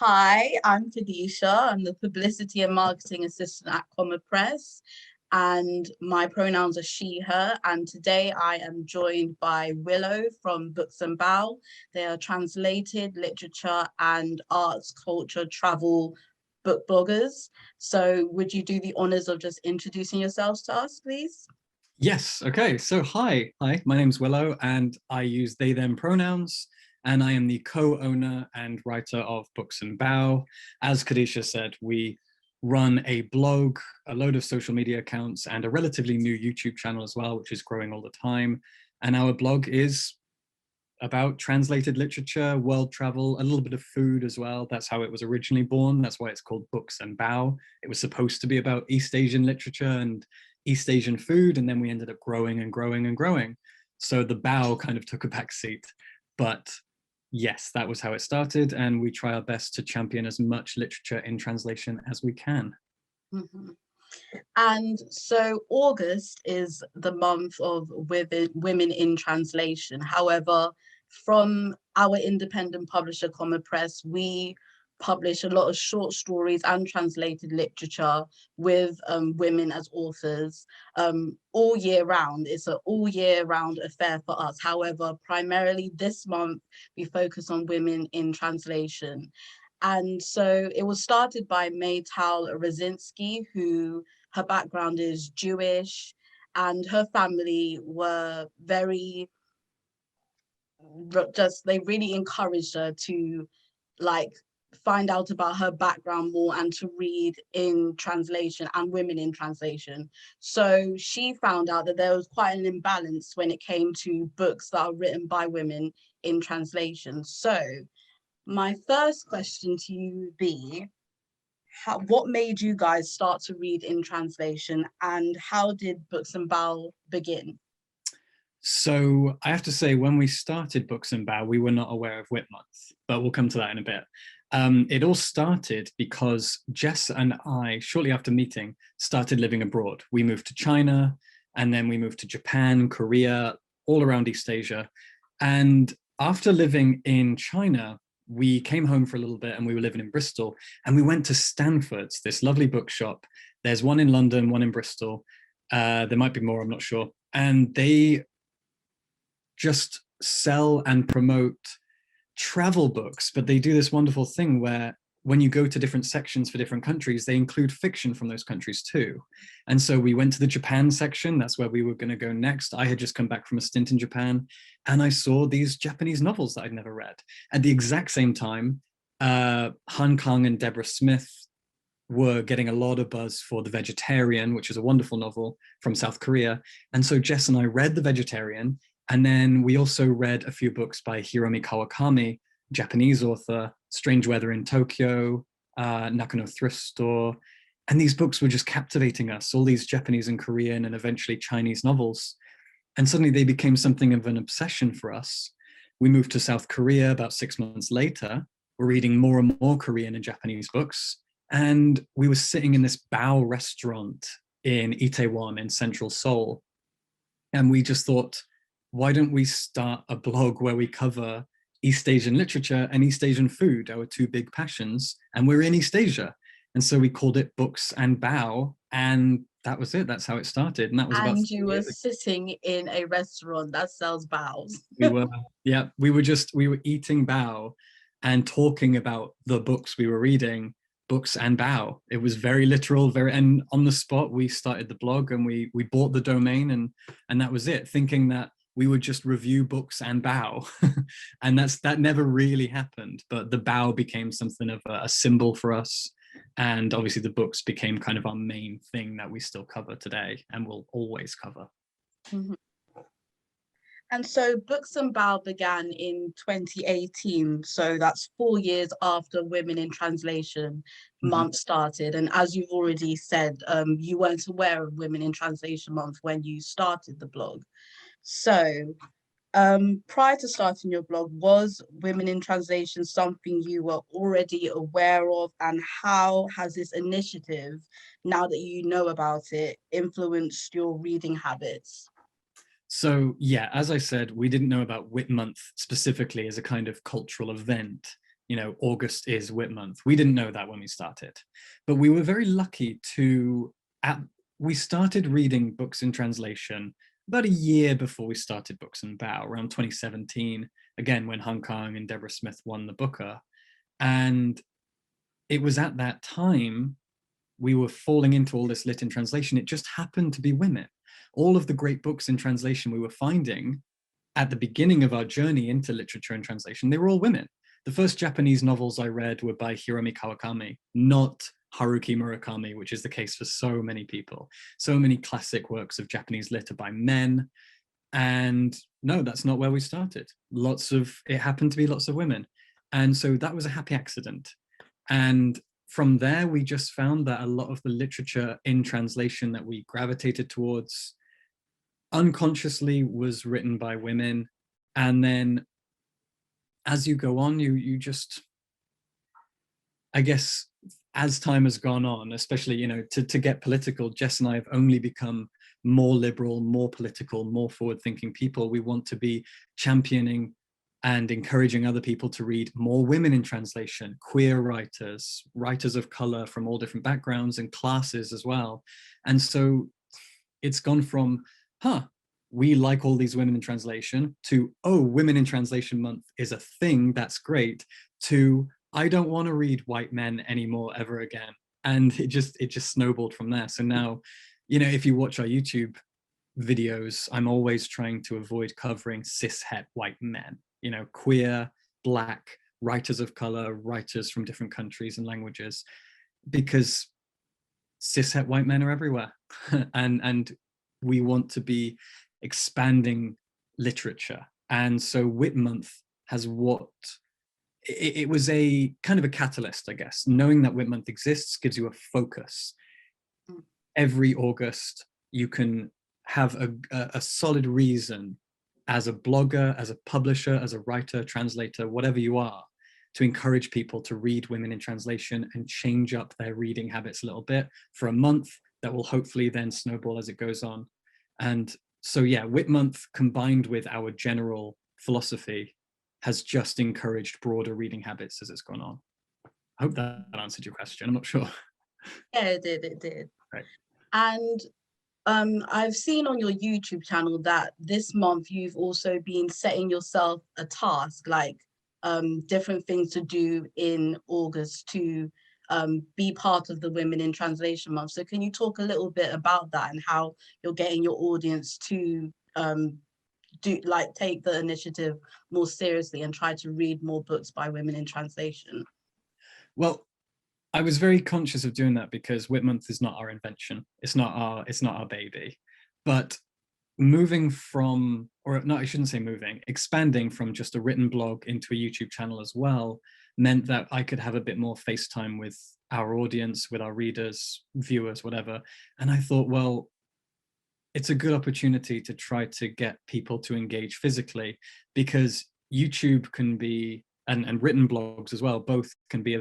Hi, I'm Kadisha. I'm the publicity and marketing assistant at Comma Press, and my pronouns are she, her. And today I am joined by Willow from Books and Bao. They are translated literature and arts, culture, travel book bloggers. So, would you do the honors of just introducing yourselves to us, please? Yes, okay. So hi, my name's Willow and I use they, them pronouns, and I am the co-owner and writer of Books and Bao. As Kadisha said, we run a blog, a load of social media accounts, and a relatively new YouTube channel as well, which is growing all the time. And our blog is about translated literature, world travel, a little bit of food as well. That's how it was originally born. That's why it's called Books and Bao. It was supposed to be about East Asian literature and East Asian food, and then we ended up growing and growing and growing. So the Bao kind of took a back seat. But yes, that was how it started, and we try our best to champion as much literature in translation as we can. Mm-hmm. And so August is the month of women in translation. However, from our independent publisher, Comma Press, we publish a lot of short stories and translated literature with women as authors all year round. It's an all year round affair for us. However, primarily this month, we focus on women in translation. And so it was started by Maytal Rosinski, who her background is Jewish, and her family were very just, they really encouraged her to like find out about her background more and to read in translation and women in translation. So she found out that there was quite an imbalance when it came to books that are written by women in translation. So my first question to you would be, what made you guys start to read in translation, and how did Books and Bao begin? So I have to say, when we started Books and Bao, we were not aware of Whit Month, but we'll come to that in a bit. It all started because Jess and I, shortly after meeting, started living abroad. We moved to China, and then we moved to Japan, Korea, all around East Asia. And after living in China, we came home for a little bit and we were living in Bristol, and we went to Stanford's, this lovely bookshop. There's one in London, one in Bristol. There might be more, I'm not sure. And they just sell and promote travel books, but they do this wonderful thing where when you go to different sections for different countries, they include fiction from those countries too. And so we went to the Japan section. That's where we were going to go next. I had just come back from a stint in Japan, and I saw these Japanese novels that I'd never read. At the exact same time, Han Kang and Deborah Smith were getting a lot of buzz for The Vegetarian, which is a wonderful novel from South Korea. And so Jess and I read The Vegetarian, and then we also read a few books by Hiromi Kawakami, Japanese author, Strange Weather in Tokyo, Nakano Thrift Store. And these books were just captivating us, all these Japanese and Korean and eventually Chinese novels. And suddenly they became something of an obsession for us. We moved to South Korea about 6 months later. We're reading more and more Korean and Japanese books. And we were sitting in this Bao restaurant in Itaewon in central Seoul. And we just thought, why don't we start a blog where we cover East Asian literature and East Asian food, our two big passions, and we're in East Asia. And so we called it Books and Bao, and that was it. That's how it started. And that was about And you 4 were years ago. sitting in a restaurant that sells baos. We were, yeah, we were eating bao and talking about the books we were reading, Books and Bao. It was very literal, and on the spot, we started the blog and we bought the domain, and that was it, thinking that we would just review books and Bao. And that never really happened, but the Bao became something of a symbol for us. And obviously the books became kind of our main thing that we still cover today and will always cover. Mm-hmm. And so Books and Bao began in 2018. So that's 4 years after Women in Translation Month started. And as you've already said, you weren't aware of Women in Translation Month when you started the blog. So prior to starting your blog, was Women in Translation something you were already aware of? And how has this initiative, now that you know about it, influenced your reading habits? So yeah, as I said, we didn't know about Whit Month specifically as a kind of cultural event. August is Whit month. We didn't know that when we started, but we were very lucky we started reading books in translation about a year before we started Books and Bao, around 2017, again, when Hong Kong and Deborah Smith won the Booker. And it was at that time we were falling into all this lit in translation. It just happened to be women. All of the great books in translation we were finding at the beginning of our journey into literature and translation, they were all women. The first Japanese novels I read were by Hiromi Kawakami, not Haruki Murakami, which is the case for so many people. So many classic works of Japanese lit are by men. And no, that's not where we started. It happened to be lots of women. And so that was a happy accident. And from there, we just found that a lot of the literature in translation that we gravitated towards unconsciously was written by women. And then as you go on, you just, I guess, as time has gone on, especially, to get political, Jess and I have only become more liberal, more political, more forward-thinking people. We want to be championing and encouraging other people to read more women in translation, queer writers, writers of color from all different backgrounds and classes as well. And so it's gone from, we like all these women in translation, to, Women in Translation Month is a thing, that's great, to, I don't want to read white men anymore ever again. And it just snowballed from there. So now, if you watch our YouTube videos, I'm always trying to avoid covering cishet white men, queer, Black, writers of color, writers from different countries and languages, because cishet white men are everywhere. and we want to be expanding literature. And so Whit Month has it was a kind of a catalyst, I guess. Knowing that Whit Month exists gives you a focus. Every August, you can have a solid reason as a blogger, as a publisher, as a writer, translator, whatever you are, to encourage people to read women in translation and change up their reading habits a little bit for a month that will hopefully then snowball as it goes on. And so, yeah, Whit Month combined with our general philosophy has just encouraged broader reading habits as it's gone on. I hope that answered your question. I'm not sure. Yeah, it did. Right. And I've seen on your YouTube channel that this month you've also been setting yourself a task, like different things to do in August to be part of the Women in Translation Month. So can you talk a little bit about that and how you're getting your audience to take the initiative more seriously and try to read more books by women in translation? Well, I was very conscious of doing that because Whit Month is not our invention. It's not our baby. But moving from, or no, I shouldn't say moving, expanding from just a written blog into a YouTube channel as well meant that I could have a bit more face time with our audience, with our readers, viewers, whatever. And I thought, well, it's a good opportunity to try to get people to engage physically, because YouTube can be, and written blogs as well, both can be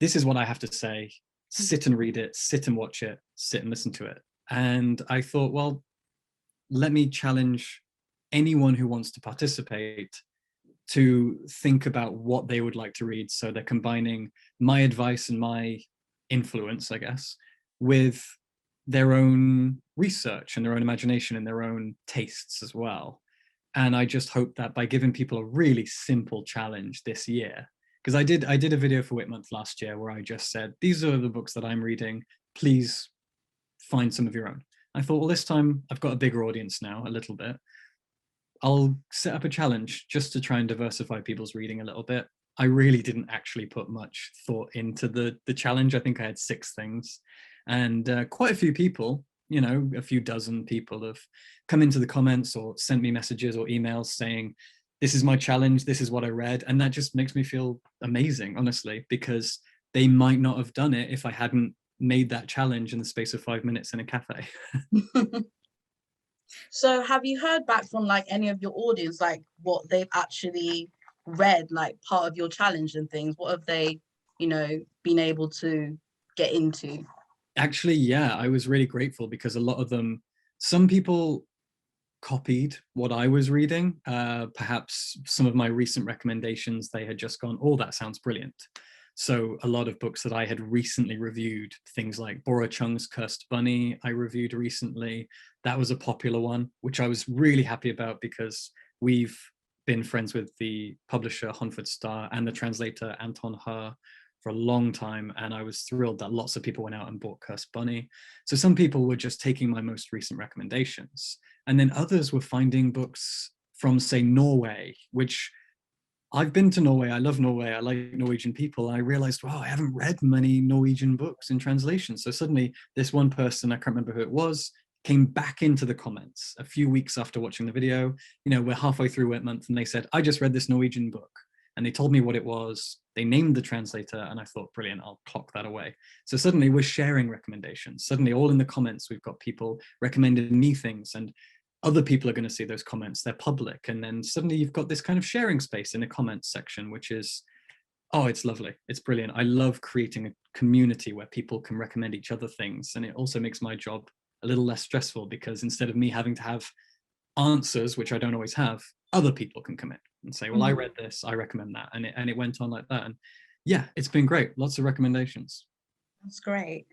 this is what I have to say, sit and read it, sit and watch it, sit and listen to it. And I thought, well, let me challenge anyone who wants to participate to think about what they would like to read. So they're combining my advice and my influence, I guess, with their own research and their own imagination and their own tastes as well. And I just hope that by giving people a really simple challenge this year, because I did a video for Whit Month last year where I just said, these are the books that I'm reading, please find some of your own. I thought, well, this time I've got a bigger audience now, a little bit. I'll set up a challenge just to try and diversify people's reading a little bit. I really didn't actually put much thought into the challenge. I think I had 6 things, and quite a few people, a few dozen people have come into the comments or sent me messages or emails saying, this is my challenge, this is what I read. And that just makes me feel amazing, honestly, because they might not have done it if I hadn't made that challenge in the space of 5 minutes in a cafe. So have you heard back from any of your audience, what they've actually read, part of your challenge and things? What have they, been able to get into? Actually, yeah, I was really grateful because a lot of them, some people copied what I was reading. Perhaps some of my recent recommendations, they had just gone, oh, that sounds brilliant. So a lot of books that I had recently reviewed, things like Bora Chung's Cursed Bunny, I reviewed recently. That was a popular one, which I was really happy about because we've been friends with the publisher Honford Star and the translator Anton Her for a long time. And I was thrilled that lots of people went out and bought Cursed Bunny. So some people were just taking my most recent recommendations. And then others were finding books from, say, Norway, which I've been to Norway. I love Norway. I like Norwegian people. I realized, wow, I haven't read many Norwegian books in translation. So suddenly this one person, I can't remember who it was, came back into the comments a few weeks after watching the video. You know, we're halfway through Wit Month and they said, I just read this Norwegian book. And they told me what it was. They named the translator and I thought, brilliant, I'll clock that away. So suddenly we're sharing recommendations. Suddenly all in the comments, we've got people recommending me things and other people are going to see those comments. They're public. And then suddenly you've got this kind of sharing space in the comments section, which is, oh, it's lovely. It's brilliant. I love creating a community where people can recommend each other things. And it also makes my job a little less stressful because instead of me having to have answers, which I don't always have, other people can come in and say, well, I read this, I recommend that. And it went on like that. And yeah, it's been great. Lots of recommendations. That's great.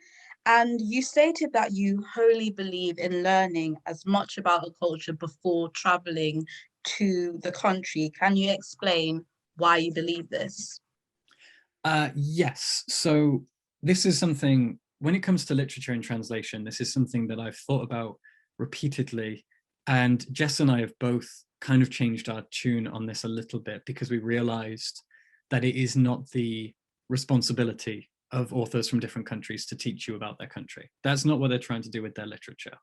And you stated that you wholly believe in learning as much about a culture before traveling to the country. Can you explain why you believe this? Yes. So this is something, when it comes to literature and translation, this is something that I've thought about repeatedly. And Jess and I have both kind of changed our tune on this a little bit because we realized that it is not the responsibility of authors from different countries to teach you about their country. That's not what they're trying to do with their literature.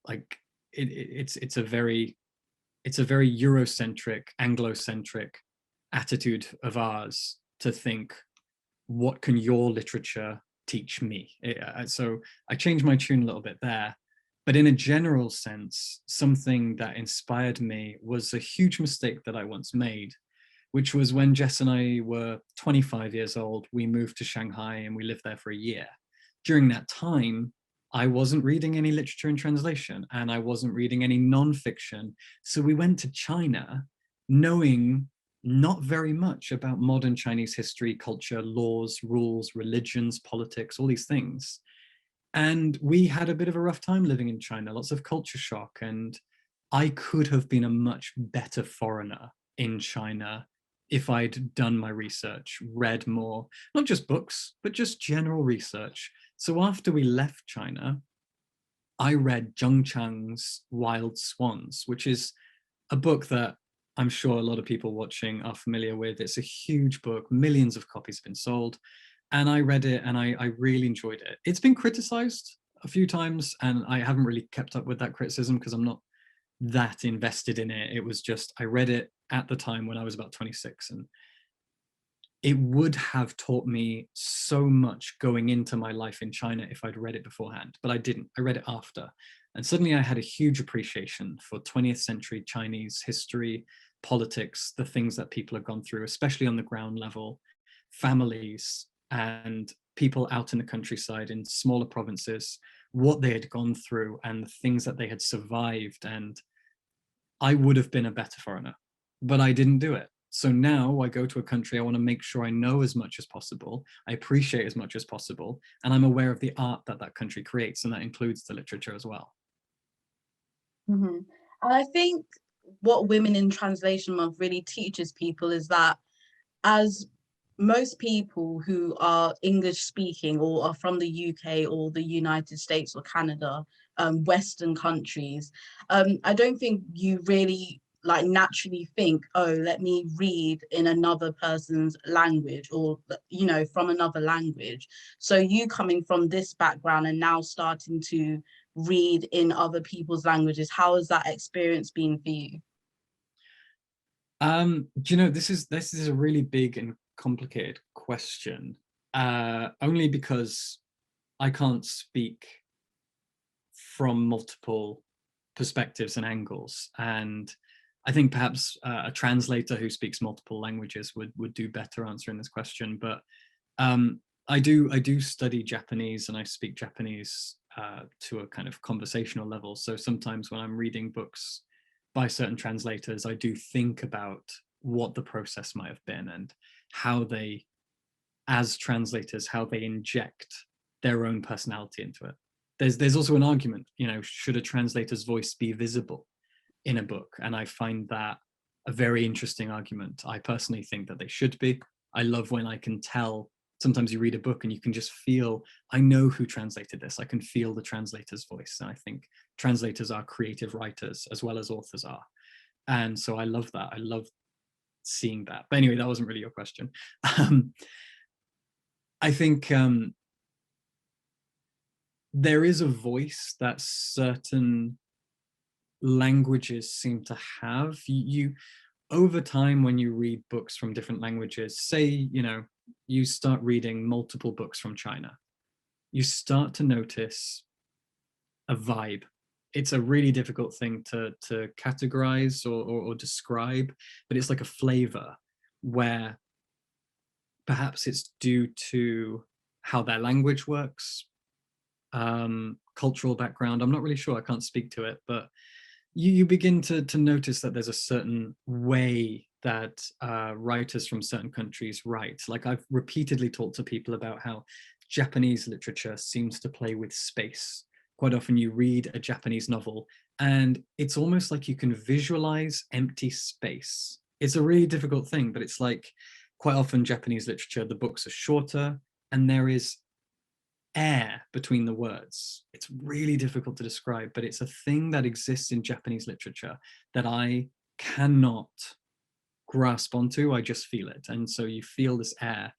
Like it's a very Eurocentric, Anglocentric attitude of ours to think, what can your literature teach me? So I changed my tune a little bit there. But in a general sense, something that inspired me was a huge mistake that I once made, which was when Jess and I were 25 years old, we moved to Shanghai and we lived there for a year. During that time, I wasn't reading any literature in translation and I wasn't reading any nonfiction. So we went to China knowing not very much about modern Chinese history, culture, laws, rules, religions, politics, all these things. And we had a bit of a rough time living in China, lots of culture shock. And I could have been a much better foreigner in China if I'd done my research, read more, not just books, but just general research. So after we left China, I read Zheng Chang's Wild Swans, which is a book that I'm sure a lot of people watching are familiar with. It's a huge book, millions of copies have been sold. And I read it and I really enjoyed it. It's been criticized a few times and I haven't really kept up with that criticism because I'm not that invested in it. It was just, I read it at the time when I was about 26 and it would have taught me so much going into my life in China if I'd read it beforehand, but I didn't. I read it after. And suddenly I had a huge appreciation for 20th century Chinese history, politics, the things that people have gone through, especially on the ground level, families, and people out in the countryside in smaller provinces, what they had gone through and the things that they had survived. And I would have been a better foreigner, but I didn't do it. So now I go to a country, I want to make sure I know as much as possible, I appreciate as much as possible, and I'm aware of the art that that country creates, and that includes the literature as well. And I think what Women in Translation Month really teaches people is that as most people who are English speaking or are from the UK or the United States or Canada, Western countries, I don't think you really like naturally think, oh, let me read in another person's language or, you know, from another language. So you coming from this background and now starting to read in other people's languages, how has that experience been for you? Do you know, this is a really big and complicated question, only because I can't speak from multiple perspectives and angles. And I think perhaps a translator who speaks multiple languages would do better answering this question. But I do study Japanese and I speak Japanese to a kind of conversational level. So sometimes when I'm reading books by certain translators, I do think about what the process might have been and how they, as translators, how they inject their own personality into it. There's also an argument, you know, should a translator's voice be visible in a book? And I find that a very interesting argument. I personally think that they should be. I love when I can tell. Sometimes you read a book and you can just feel, I know who translated this. I can feel the translator's voice. And I think translators are creative writers as well as authors are. And so I love that. I love seeing that. But anyway, that wasn't really your question. I think there is a voice that certain languages seem to have. You over time, when you read books from different languages, say, you know, you start reading multiple books from China, you start to notice a vibe. It's a really difficult thing to categorize or describe, but it's like a flavor where perhaps it's due to how their language works, cultural background. I'm not really sure, I can't speak to it, but you begin to notice that there's a certain way that writers from certain countries write. Like I've repeatedly talked to people about how Japanese literature seems to play with space. Quite often you read a Japanese novel and it's almost like you can visualize empty space. It's a really difficult thing, but it's like quite often Japanese literature, the books are shorter and there is air between the words. It's really difficult to describe, but it's a thing that exists in Japanese literature that I cannot grasp onto. I just feel it. And so you feel this air.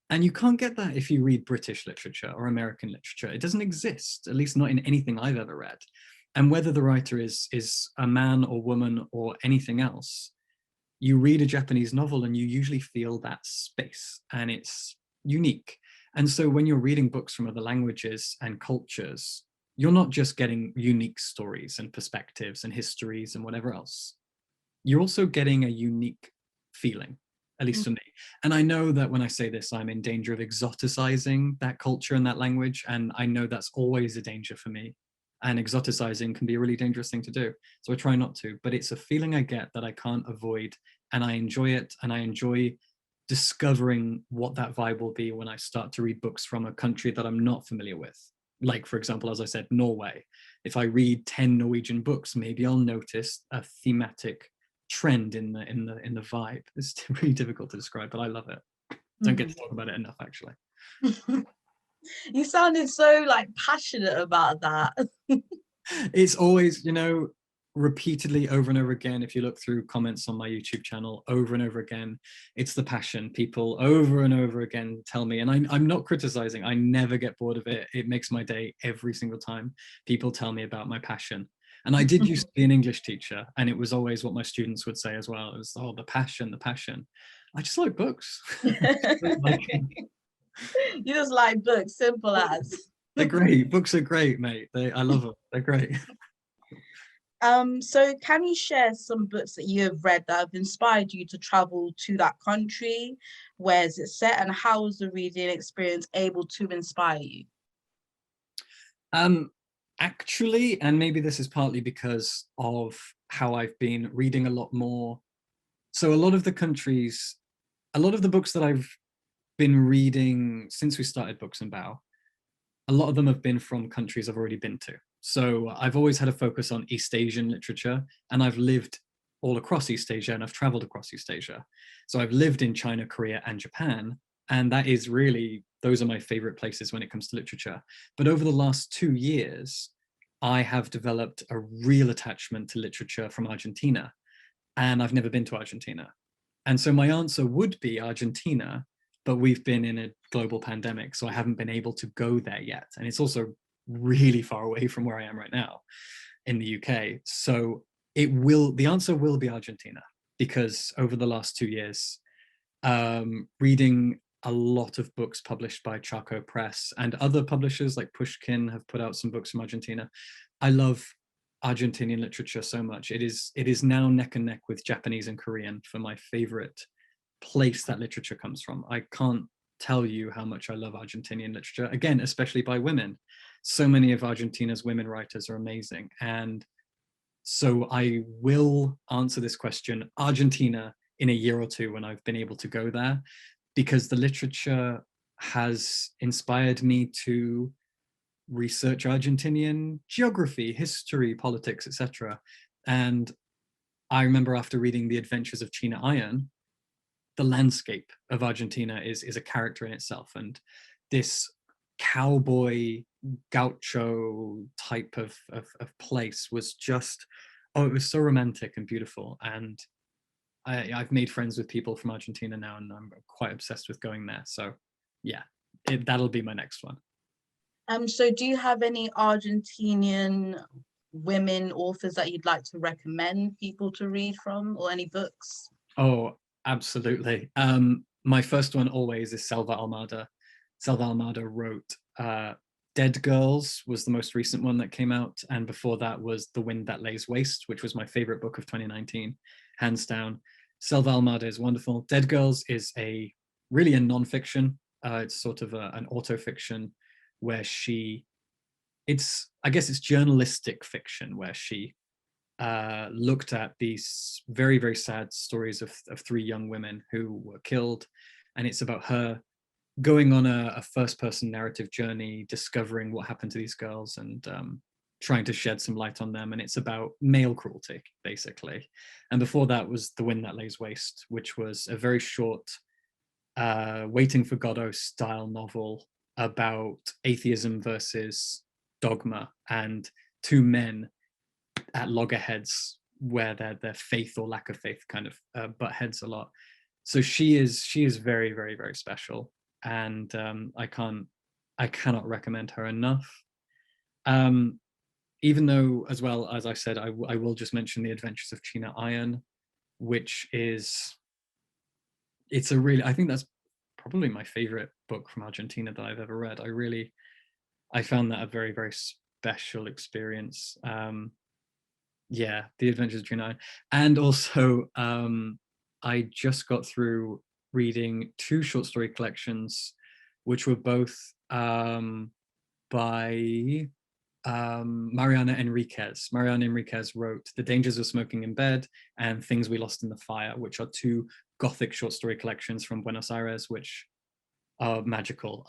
And you can't get that if you read British literature or American literature. It doesn't exist, at least not in anything I've ever read. And whether the writer is a man or woman or anything else, you read a Japanese novel and you usually feel that space and it's unique. And so when you're reading books from other languages and cultures, you're not just getting unique stories and perspectives and histories and whatever else. You're also getting a unique feeling, at least for me. And I know that when I say this, I'm in danger of exoticizing that culture and that language. And I know that's always a danger for me. And exoticizing can be a really dangerous thing to do. So I try not to, but it's a feeling I get that I can't avoid. And I enjoy it. And I enjoy discovering what that vibe will be when I start to read books from a country that I'm not familiar with. Like, for example, as I said, Norway. If I read 10 Norwegian books, maybe I'll notice a thematic trend in the vibe. It's really difficult to describe, but I love it. Don't get to talk about it enough, actually. You sounded so like passionate about that. It's always, you know, repeatedly over and over again, if you look through comments on my YouTube channel over and over again, it's the passion. People over and over again tell me, and I'm not criticizing, I never get bored of it. It makes my day every single time people tell me about my passion. And I did used to be an English teacher, and it was always what my students would say as well. It was, oh, the passion, the passion. I just like books. You just like books, simple as. They're great. Books are great, mate. I love them. They're great. So can you share some books that you have read that have inspired you to travel to that country? Where is it set, and how was the reading experience able to inspire you? Actually, and maybe this is partly because of how I've been reading a lot more. So a lot of the books that I've been reading since we started Books and Bao, a lot of them have been from countries I've already been to. So I've always had a focus on East Asian literature, and I've lived all across East Asia and I've traveled across East Asia. So I've lived in China, Korea, and Japan. And that is really, those are my favorite places when it comes to literature. But over the last 2 years, I have developed a real attachment to literature from Argentina. And I've never been to Argentina. And so my answer would be Argentina, but we've been in a global pandemic, so I haven't been able to go there yet. And it's also really far away from where I am right now in the UK. So the answer will be Argentina, because over the last 2 years, reading a lot of books published by Charco Press and other publishers like Pushkin have put out some books from Argentina. I love Argentinian literature so much. It is now neck and neck with Japanese and Korean for my favorite place that literature comes from. I can't tell you how much I love Argentinian literature, again, especially by women. so many of Argentina's women writers are amazing. And so I will answer this question, Argentina, in a year or two when I've been able to go there, because the literature has inspired me to research Argentinian geography, history, politics, etc. And I remember after reading The Adventures of China Iron, the landscape of Argentina is a character in itself. And this cowboy gaucho type of place was just, oh, it was so romantic and beautiful. And I've made friends with people from Argentina now, and I'm quite obsessed with going there. So yeah, that'll be my next one. So do you have any Argentinian women authors that you'd like to recommend people to read from, or any books? Oh, absolutely. My first one always is Selva Almada. Selva Almada wrote Dead Girls was the most recent one that came out, and before that was The Wind That Lays Waste, which was my favorite book of 2019, hands down. Selva Almada is wonderful. Dead Girls is really a non-fiction. It's sort of an autofiction where I guess it's journalistic fiction, where she looked at these very, very sad stories of three young women who were killed. And it's about her going on a first-person narrative journey, discovering what happened to these girls and trying to shed some light on them. And it's about male cruelty, basically. And before that was The Wind That Lays Waste, which was a very short Waiting for Godot style novel about atheism versus dogma, and two men at loggerheads where their faith or lack of faith kind of butt heads a lot. So she is very, very, very special, and I cannot recommend her enough. Even though, as well as I said, I will just mention The Adventures of China Iron, which I think that's probably my favorite book from Argentina that I've ever read. I found that a very, very special experience. Yeah, The Adventures of China Iron. And also, I just got through reading two short story collections, which were both by Mariana Enriquez. Mariana Enriquez wrote The Dangers of Smoking in Bed and Things We Lost in the Fire, which are two Gothic short story collections from Buenos Aires, which are magical.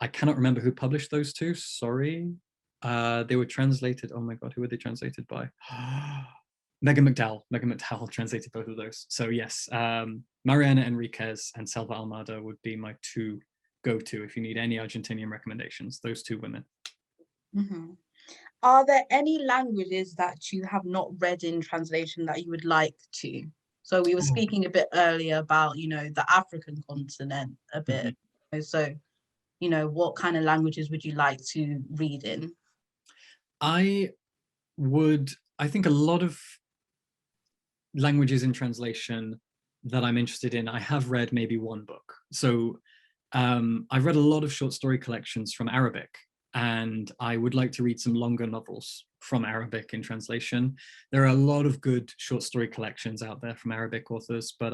I cannot remember who published those two, sorry. They were translated, oh my God, who were they translated by? Megan McDowell. Megan McDowell translated both of those. So yes, Mariana Enriquez and Selva Almada would be my two go-to if you need any Argentinian recommendations, those two women. Mm-hmm. Are there any languages that you have not read in translation that you would like to? So we were speaking a bit earlier about, the African continent a bit. Mm-hmm. So, what kind of languages would you like to read in? I think a lot of languages in translation that I'm interested in, I have read maybe one book. So I've read a lot of short story collections from Arabic, and I would like to read some longer novels from Arabic in translation. There are a lot of good short story collections out there from Arabic authors, but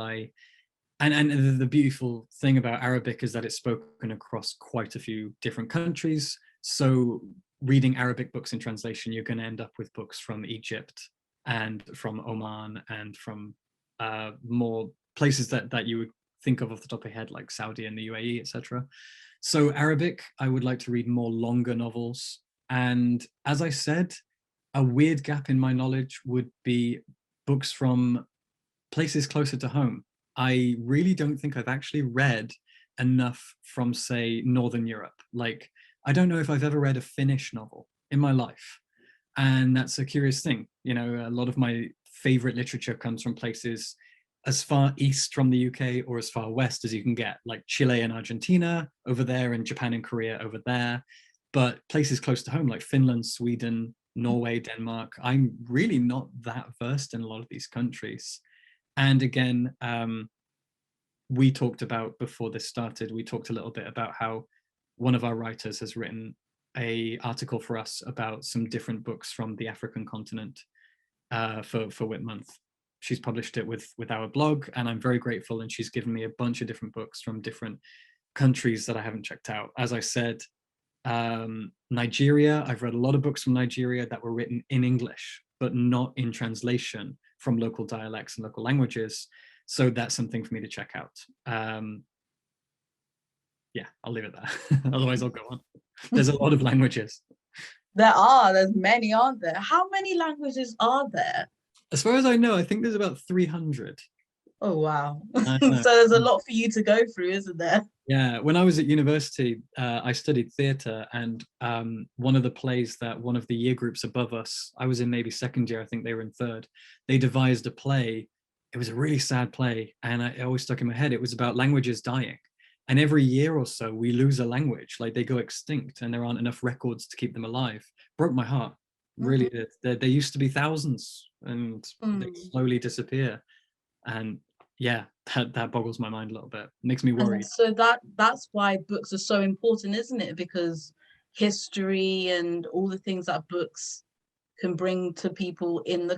and the beautiful thing about Arabic is that it's spoken across quite a few different countries. So reading Arabic books in translation, you're going to end up with books from Egypt and from Oman and from more places that you would think of off the top of your head, like Saudi and the UAE, etc. So Arabic, I would like to read more longer novels. And as I said, a weird gap in my knowledge would be books from places closer to home. I really don't think I've actually read enough from, say, Northern Europe. Like, I don't know if I've ever read a Finnish novel in my life. And that's a curious thing. A lot of my favorite literature comes from places as far east from the UK or as far west as you can get, like Chile and Argentina over there, and Japan and Korea over there. But places close to home, like Finland, Sweden, Norway, Denmark, I'm really not that versed in a lot of these countries. And again, we talked about, before this started, we talked a little bit about how one of our writers has written an article for us about some different books from the African continent for Whit Month. She's published it with our blog, and I'm very grateful, and she's given me a bunch of different books from different countries that I haven't checked out. As I said, Nigeria, I've read a lot of books from Nigeria that were written in English, but not in translation from local dialects and local languages. So that's something for me to check out. Yeah, I'll leave it there. Otherwise I'll go on. There's a lot of languages. There's many, aren't there? How many languages are there? As far as I know, I think there's about 300. Oh, wow. I So know. there's a lot for you to go through, isn't there? Yeah, when I was at university, I studied theatre, and one of the plays that one of the year groups above us, I was in maybe second year, I think they were in third, they devised a play. It was a really sad play, and it always stuck in my head. It was about languages dying. And every year or so, we lose a language, like they go extinct, and there aren't enough records to keep them alive. Broke my heart, really did. There used to be thousands, and they slowly disappear. And yeah, that boggles my mind a little bit. Makes me worried. And so that's why books are so important, isn't it? Because history and all the things that books can bring to people in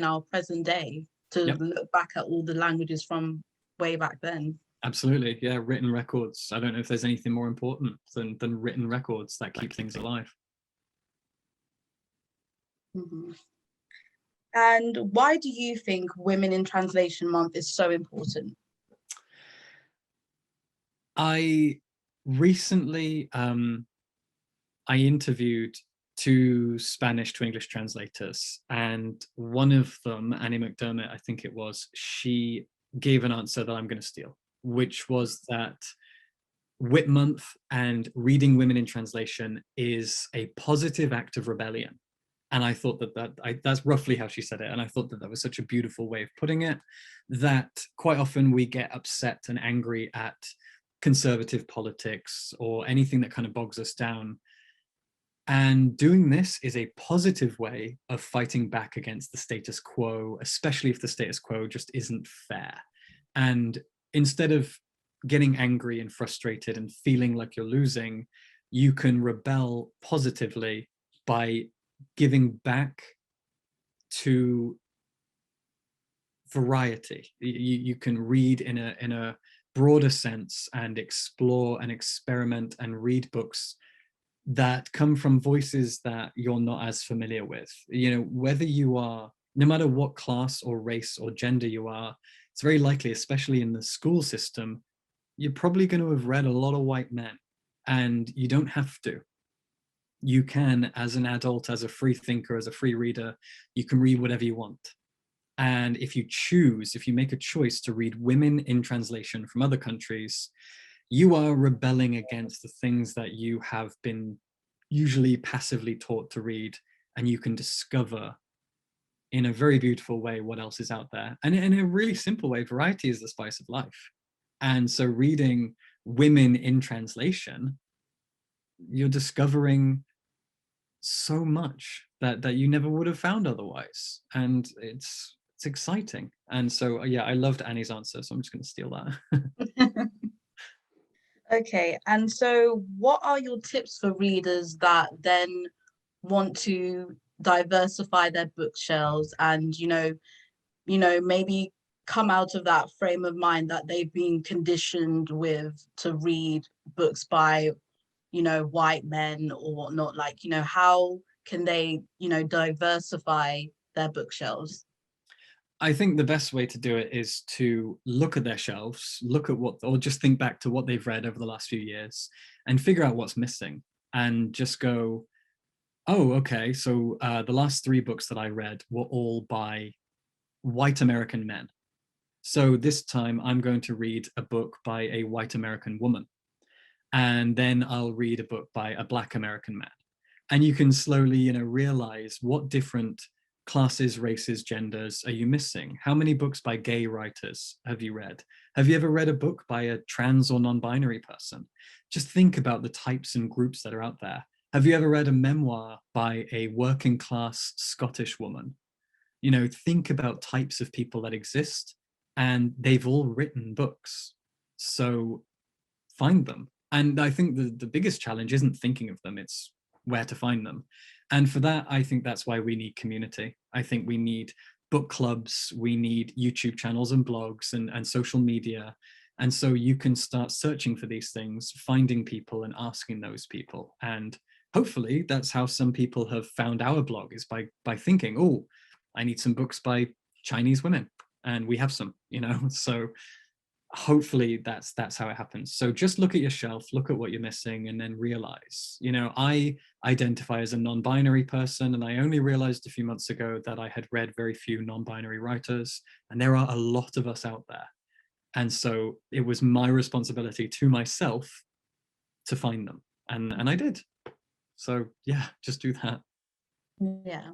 our present day, to Yep. look back at all the languages from way back then. Absolutely, yeah. Written records. I don't know if there's anything more important than written records that keep things alive. And why do you think Women in Translation Month is so important? I recently I interviewed 2 Spanish to English translators, and one of them, Annie McDermott, I think it was, she gave an answer that I'm going to steal, which was that Wit Month and reading women in translation is a positive act of rebellion. And I thought that's roughly how she said it. And I thought that was such a beautiful way of putting it, that quite often we get upset and angry at conservative politics or anything that kind of bogs us down. And doing this is a positive way of fighting back against the status quo, especially if the status quo just isn't fair. And instead of getting angry and frustrated and feeling like you're losing, you can rebel positively by giving back to variety. You can read in a broader sense and explore and experiment and read books that come from voices that you're not as familiar with. You know, whether you are, no matter what class or race or gender you are, it's very likely, especially in the school system, you're probably going to have read a lot of white men, and you don't have to. You can, as an adult, as a free thinker, as a free reader, you can read whatever you want. And if you make a choice to read women in translation from other countries, you are rebelling against the things that you have been usually passively taught to read, and you can discover in a very beautiful way what else is out there. And in a really simple way, variety is the spice of life. And so reading women in translation, you're discovering so much that you never would have found otherwise. And it's exciting. And so, yeah, I loved Annie's answer, so I'm just going to steal that. Okay, and so what are your tips for readers that then want to diversify their bookshelves and, maybe come out of that frame of mind that they've been conditioned with to read books by, white men or whatnot? Like, how can they, diversify their bookshelves? I think the best way to do it is to look at their shelves, or just think back to what they've read over the last few years and figure out what's missing, and just go, oh, okay, so the last 3 books that I read were all by white American men. So this time I'm going to read a book by a white American woman. And then I'll read a book by a black American man. And you can slowly, realize what different classes, races, genders are you missing? How many books by gay writers have you read? Have you ever read a book by a trans or non-binary person? Just think about the types and groups that are out there. Have you ever read a memoir by a working class Scottish woman? Think about types of people that exist, and they've all written books. So find them. And I think the biggest challenge isn't thinking of them, it's where to find them. And for that, I think that's why we need community. I think we need book clubs, we need YouTube channels and blogs and social media And so you can start searching for these things, finding people and asking those people. And hopefully that's how some people have found our blog, is by thinking, oh, I need some books by Chinese women, and we have some, you know. So hopefully that's how it happens. So just look at your shelf, look at what you're missing, and then realize, you know, I identify as a non-binary person, and I only realized a few months ago that I had read very few non-binary writers, and there are a lot of us out there. And so it was my responsibility to myself to find them, and I did. So yeah, just do that. Yeah.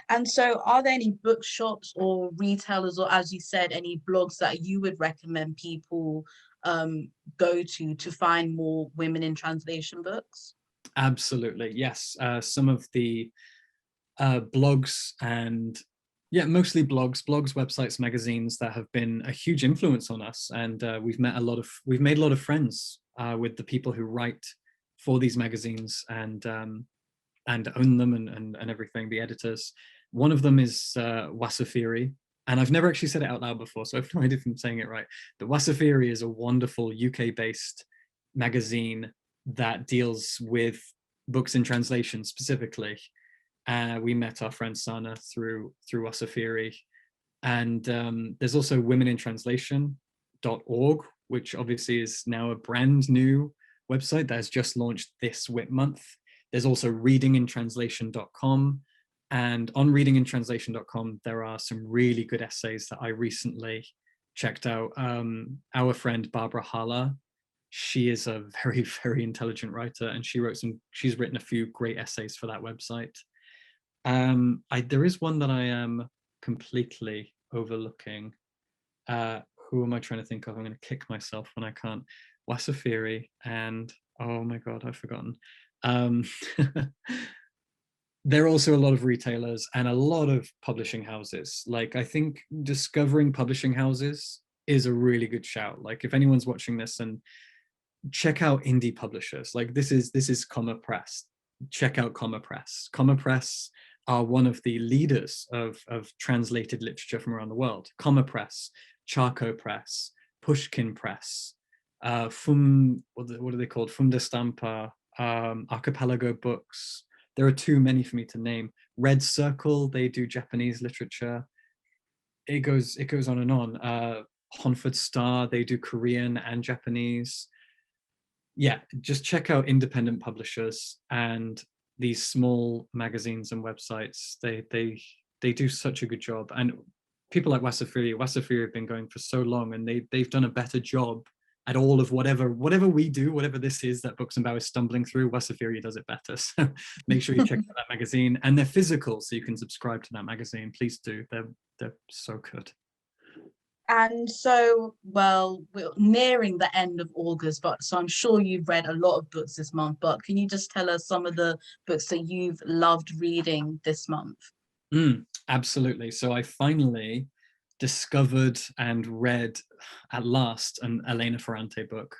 And so are there any bookshops or retailers, or as you said, any blogs that you would recommend people go to find more women in translation books? Absolutely, yes. Some of the blogs, and yeah, mostly blogs, websites, magazines that have been a huge influence on us, and we've made a lot of friends with the people who write for these magazines and own them and everything, the editors. One of them is Wasafiri, and I've never actually said it out loud before, so I have no idea if I'm saying it right. But Wasafiri is a wonderful UK-based magazine that deals with books in translation specifically. We met our friend Sana through Wasafiri. And there's also womenintranslation.org, which obviously is now a brand new website that has just launched this Whit month. There's also readingintranslation.com. And on readingintranslation.com, there are some really good essays that I recently checked out. Our friend Barbara Hala, she is a very, very intelligent writer, and she's written a few great essays for that website. There is one that I am completely overlooking. Who am I trying to think of? I'm going to kick myself when I can't. Wasafiri and, oh my God, I've forgotten. There are also a lot of retailers and a lot of publishing houses. Like, I think discovering publishing houses is a really good shout. Like, if anyone's watching this, and check out indie publishers. Like, this is Comma Press. Check out Comma Press. Comma Press are one of the leaders of translated literature from around the world. Comma Press, Charco Press, Pushkin Press, what are they called? Funda Stampa, Archipelago Books. There are too many for me to name. Red Circle, they do Japanese literature. It goes on and on. Honford Star, they do Korean and Japanese. Yeah, just check out independent publishers and these small magazines and websites. They do such a good job. And people like Wasafiri have been going for so long, and they've done a better job at all of whatever we do, whatever this is that Books and Bao is stumbling through. Wasafiri does it better. So make sure you check out that magazine, and they're physical, so you can subscribe to that magazine. Please do. They're so good. And so, well, we're nearing the end of August, but so I'm sure you've read a lot of books this month, but can you just tell us some of the books that you've loved reading this month? Absolutely. So I finally discovered and read at last an Elena Ferrante book.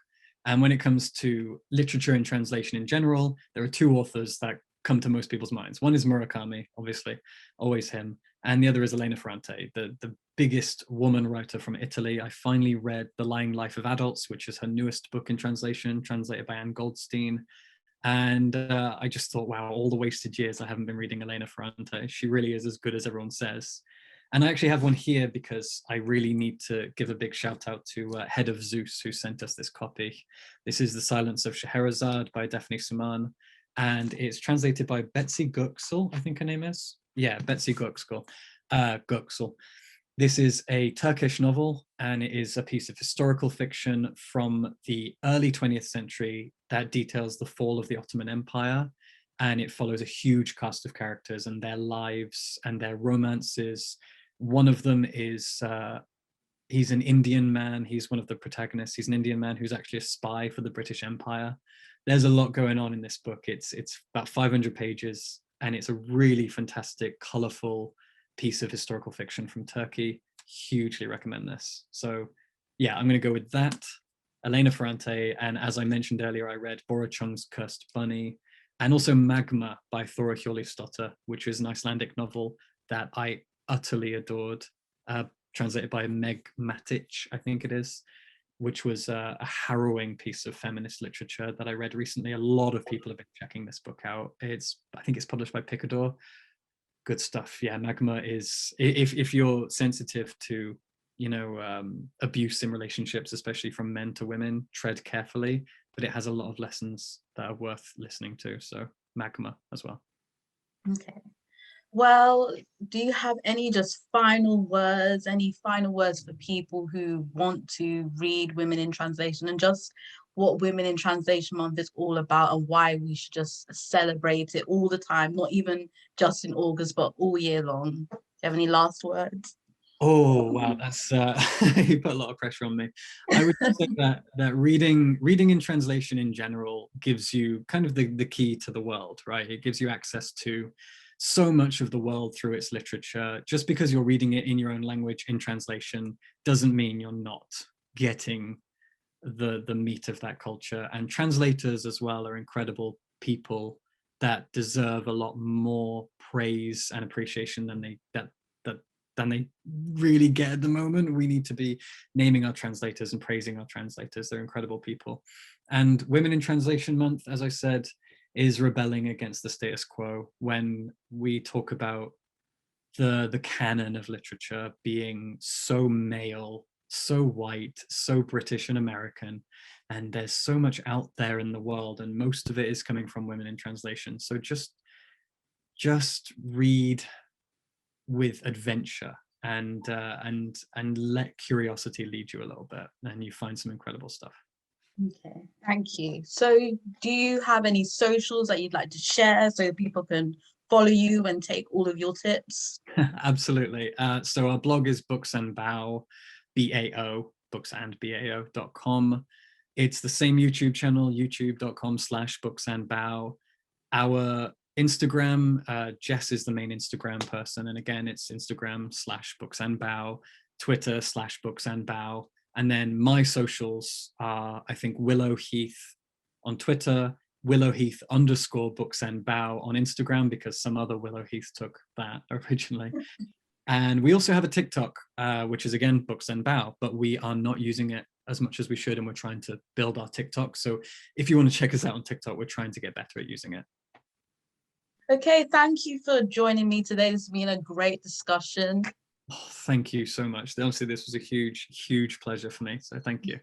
And when it comes to literature and translation in general, there are two authors that come to most people's minds. One is Murakami, obviously, always him. And the other is Elena Ferrante, the biggest woman writer from Italy. I finally read The Lying Life of Adults, which is her newest book in translation, translated by Anne Goldstein. And I just thought, wow, all the wasted years I haven't been reading Elena Ferrante. She really is as good as everyone says. And I actually have one here because I really need to give a big shout out to Head of Zeus, who sent us this copy. This is The Silence of Scheherazade by Daphne Suman, and it's translated by Betsy Göksel, I think her name is. Yeah, Betsy Göksel. This is a Turkish novel, and it is a piece of historical fiction from the early 20th century that details the fall of the Ottoman Empire. And it follows a huge cast of characters and their lives and their romances. One of them is, he's an Indian man. He's one of the protagonists. He's an Indian man who's actually a spy for the British Empire. There's a lot going on in this book. It's about 500 pages, and it's a really fantastic, colorful piece of historical fiction from Turkey. Hugely recommend this. So yeah, I'm going to go with that. Elena Ferrante, and as I mentioned earlier, I read Bora Chung's Cursed Bunny, and also Magma by Thora Hjólisdóttir, which is an Icelandic novel that I utterly adored, translated by Meg Matic, I think it is. which was a harrowing piece of feminist literature that I read recently. A lot of people have been checking this book out. I think it's published by Picador. Good stuff. Yeah, Magma is, if you're sensitive to, abuse in relationships, especially from men to women, tread carefully, but it has a lot of lessons that are worth listening to. So Magma as well. Okay. Well, do you have any final words for people who want to read Women in Translation, and just what Women in Translation Month is all about, and why we should just celebrate it all the time, not even just in August, but all year long? Do you have any last words? Oh, wow, that's you put a lot of pressure on me. I would say that reading in translation in general gives you kind of the key to the world, right? It gives you access to so much of the world through its literature. Just because you're reading it in your own language in translation doesn't mean you're not getting the meat of that culture. And translators as well are incredible people that deserve a lot more praise and appreciation than they really get at the moment. We need to be naming our translators and praising our translators. They're incredible people. And Women in Translation Month, as I said, is rebelling against the status quo when we talk about the canon of literature being so male, so white, so British and American, and there's so much out there in the world, and most of it is coming from women in translation. So just read with adventure and let curiosity lead you a little bit, and you find some incredible stuff. Okay, thank you. So do you have any socials that you'd like to share so people can follow you and take all of your tips? Absolutely. So our blog is Books and Bao, BAO, booksandbao.com. It's the same YouTube channel, youtube.com/booksandbao. Our Instagram, Jess is the main Instagram person, and again, it's Instagram/booksandbao, Twitter/booksandbao. And then my socials are, I think, Willow Heath on Twitter, Willow Heath _Books and Bao on Instagram, because some other Willow Heath took that originally. And we also have a TikTok, which is again Books and Bao, but we are not using it as much as we should, and we're trying to build our TikTok. So if you want to check us out on TikTok, we're trying to get better at using it. Okay, thank you for joining me today. This has been a great discussion. Oh, thank you so much. Honestly, this was a huge, huge pleasure for me. So thank you.